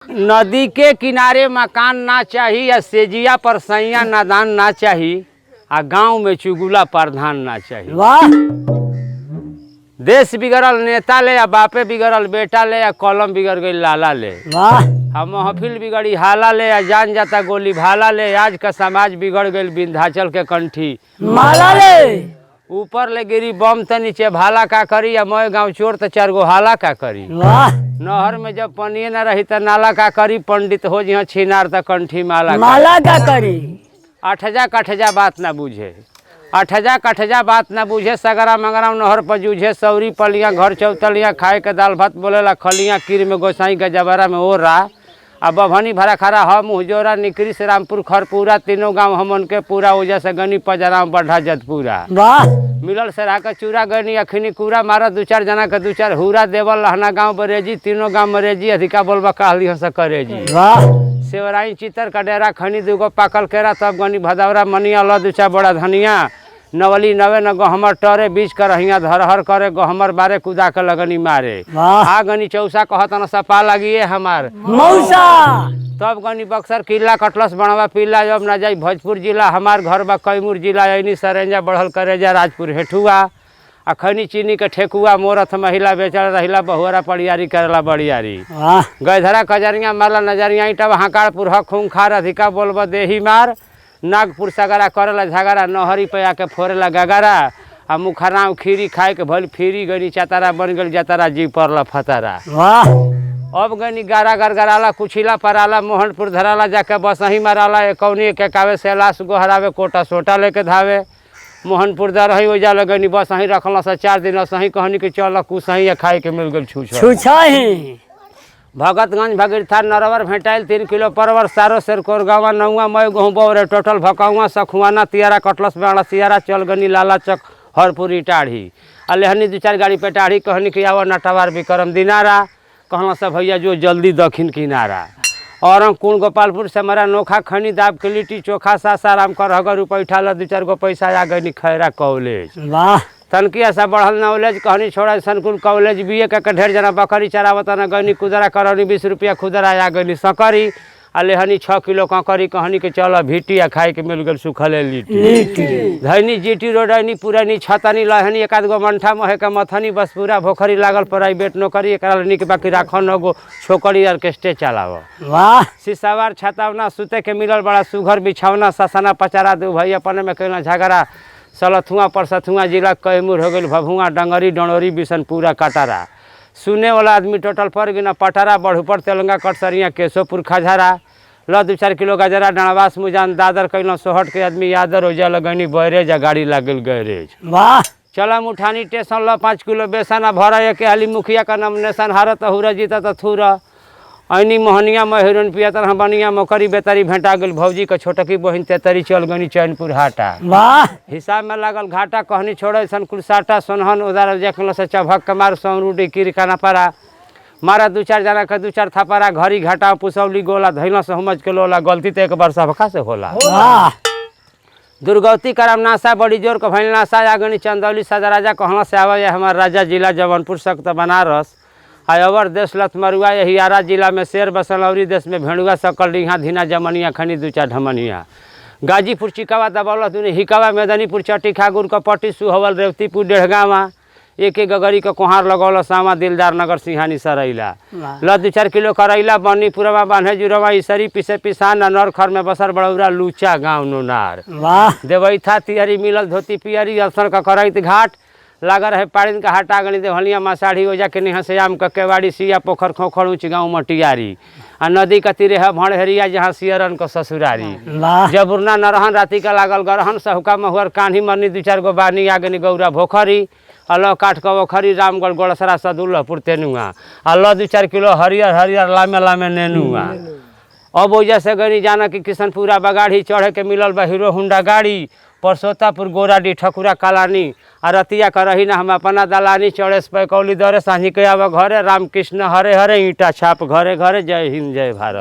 नदी के किनारे मकान ना चाहिए या सेजिया पर सैया नादान ना चाहिए आ गांव में चुगुला प्रधान ना चाहिए। वाह देश बिगड़ल नेता ले या बापे बिगड़ल बेटा ले या कलम बिगड़ गई लाला ले। वाह हम महफिल बिगड़ी हाला ले या जान जाता गोली भाला ले। आज का समाज बिगड़ गई विंध्याचल के कंठी माला ले। ऊपर ले गिरी बम त नीचे भाला का करी या मोए गाँव चोर त 4 गो हाला का करी। वाह नहर में जब पानी न रही त नाला का करी। पंडित हो जी छिनार त कंठी माला माला का करी। अठजा कठजा बात ना बूझे। अठजा कठजा बात ना बूझे। सगरा मंगरा नहर पर जूझे। सौरी पलियाँ घर चौतलियाँ खाए के दाल भात बोलेला खलियाँ। कीर में गोसाई के जबरा में ओरा अब बभनी भरा खरा ह मुहजोरा निकरी से रामपुर खरपूरा। तीनों गांव हमन के पूरा वजह से गनी पजराम बढ़ा जतपूरा। वाह मिलल सरा का चूरा गनी अखनी कूरा मारा 2-4 जना के 2-4 हुरा देवल लहना गांव बरेजी। तीनों गांव मरेजी अधिका बोलबा कहली हंस करेजी। वाह सेवराई चितर का डेरा खनी 2 गो पाकल केरा। तब गनी भदौरा मनिया ल 2-4 बड़ा धनिया। नवली नवे न गहमर टरे बीच कर रहिया धरहर करे। गहमर बारे कुदा के लगनी मारे। वाह आ गनी चौसा कहत न सपा लगिए हमार मौसा। तब गनी बक्सर किला कटलस बनवा पीला। जब न जाई भोजपुर जिला हमार घर बा कैमूर जिला। ऐनी सरेंजा बढ़ल करेजा राजपुर हेठुआ। अखनी चीनी के ठेकुआ मोरथ महिला बेचल रहिला। बहुरा पड़ियारी करेला बड़ियारी। वाह गैधरा कजरिया माला नजरिया ईटा हाकाड़पुर ह खूंखार अधिका बोलब देही मार। नागपुर सगरा करेला झगड़ा। नहरी पे आके फोरेला गगरा। आ मुखराम खीरी खाए के भल फिरी गनी चतारा बन गल जतारा जी परला फतारा। वाह अब गनी गारा गरगराला कुछिला पराला। मोहनपुर धराला जाके बसही माराला। एकौनी के कावे सेलास गोहरावे कोटा सोटा लेके धावे। मोहनपुर दरही ओजा लगनी बसही रखला से 4 दिन सही कहनी के चल कुसही खाए के मिल गल छूछा। छुछाही भगतगंज भगीरथा नरवर भेटाइल 3 किलो परवर। सारो सेर कोरगावा नौवा मय गहूँ बौरे टोटल भकाउआ सखुआना तियारा कटलस बेड़ा सियारा। चल गनी लाला चक हरपुरी टाढ़ी। अलेहनी 2-4 गाड़ी पे टाढ़ी कहनी कि आवा नटवार विक्रम दिनारा। कहला से भैया जो जल्दी दक्षिण किनारा। और कुण गोपालपुर से मरा नोखा खनी दाब के लिट्टी चोखा सासाराम कर हगर रुपये उठा ल 2-4 गो पैसा आ गनी खैरा कॉलेज। वाह तनकिया सा बढ़ल नॉलेज कहनी छोड़ा सनकुल कॉलेज। बीए के ढेर जना बकरी चरावत न गनी कुदरा करौनी 20 रुपया खुदरा आ गनी सकरी। अलेहनी 6 किलो ककरी कहनी के चल भिटी आ खाए के मिल गल सुखले लिट्टी। धैनी जीटी रोडनी पुरानी छतनी लहनी 1-2 गो मंठा महे के मथनी बस पूरा भोखरी लागल प्राइवेट नौकरी। एकरा निक बाकी राखो 9 गो छोकरी ऑर्केस्ट्रे चलाव। वाह सिसावार छतावना सुते के मिलल बड़ा सुघर बिछावना। ससना पचारा दू भाई अपने में कैला झगड़ा। सलथुआ परसथुआ जिला कैमूर हो गई भभुआ डंगरी डोनोरी बिशनपुरा कटारा। सुने वाला आदमी टोटल पर गिना पटारा बढ़ूपर तेलंगा कटसरिया केशोपुर खजरा। ल 2-4 किलो गजरा डणवास मुजान दादर कैला सोहट के आदमी यादर ओजा लगनी बैरेज आ गाड़ी लागल गैरेज। वाह चला मुठानी स्टेशन ल 5 किलो बेसन भरा। के हाली मुखिया का नॉमिनेशन हारत हुरा जीता त थूरा। ऐनी मोहनिया में हिरोइन पिया तरह बनिया मोकरी बेतरी भेंटा गल। भौजी के छोटकी बहिन तेतरी चल गनी चैनपुर हाटा। वाह हिसाब में लागल घाटा कहनी छोड़े सन कुलसाटा सोनहन उदार जखल से चभक के मार सौरूडी कीर खाना पड़ा। मारा 2-4 जना के 2-4 थपारा घड़ी घाटा पुसौली गोला धैला से समझ के लोला। गलती तो 1 बार सबका से होला। वाह दुर्गौती करम नासा बड़ी जोर के भैल नासा आ गनी चंदौली सदर राजा कहला से आवे हमार राजा जिला जौनपुर सख्त बनारस। अवर देश लथमरुआ यही आरा जिला में शेर बसलौरी देश में भेड़ुआ सकल रिहा धीना जमनिया खनी 2-4 ढमनिया। गाजीपुर चिकावा दबौला दुनी हिकावा मेदनीपुर चट्टी खागुर कपट्टी सुहवल रेवतीपुर डेढ़गावा। 1 गगरी के कोहार लगौल सामा दिलदार नगर सिंहानी सरैला। ल 2-4 किलो करैला बनी पुरवा बान्हे जुरवा इसरी पिसे पिसान नर खर में बसर बड़ौरा लूचा गाँव नोनार। वाह देवैथा तिहरी मिलल धोती पियरी अवसर का करैत घाट। लागर है पाड़िन का हटा गनी देवलिया मसाढ़ी ओजा के निहा श्याम ककेवाड़ी सिया पोखर खोखर ऊँच गाँव मटियारी। आ नदी का तीरे है भड़हरिया जहाँ सियरन को ससुरारी। वाह जबुरना नरहन राती का लागल गरहन सहुका महुअर कान्ही मरनी 2-4 गो बानी आ गनी गौरा भोखरी। अल काठ कवखरी रामगढ़ गोड़सरा सदुल्लापुर तेनुआ। अल 2-4 किलो हरियर हरियर लामे लामे नेनुआ। अब ओजा से गनी जाना कि किशनपुरा बगाड़ी चढ़े के मिलल बा हीरो हुंडा गाड़ी। परसोतापुर गोराडी ठकुरा कालानी। आ रतिया कर रही ना हम अपना दलानी। चढ़े पैकौली दरे साझी के आवा घरे। रामकृष्ण हरे हरे ईंटा छाप घरे घरे। जय हिंद जय भारत।